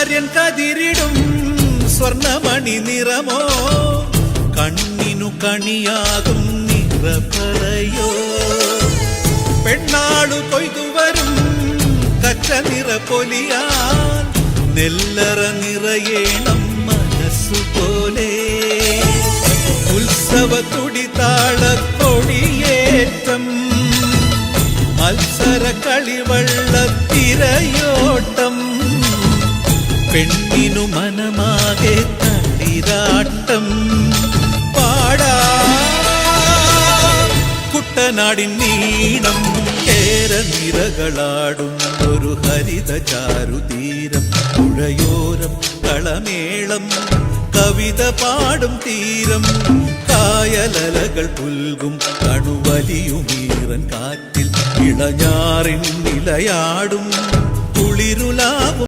ആര്യൻ കതിരിടും സ്വർണമണി നിറമോ കണ്ണിനു കണിയാകും നിറപറയോ പെണ്ണാളു കൊയ്തുവരും കച്ച നിറ പൊലിയാൻ നെല്ലറ നിറയേണം മനസ്സുപോലെ ഉത്സവ തുടിതാളക്കൊടിയേറ്റം മത്സര കളിവള്ളത്തിരയോട്ടം പെണ്ണിനു മനമാകെ തളിരാട്ടം പാടാ കുട്ടനാടിൻ നീണം കേരനിരകളാടും ഒരു ഹരിത ചാരുതീരം പുഴയോരം കളമേളം കവിത പാടും തീരം കായലലകൾ പുൽകും കണുവലിയുമീറൻ കാറ്റിൽ ഇളഞ്ഞാറിൻ നിലയാടും കുളിരുലാവും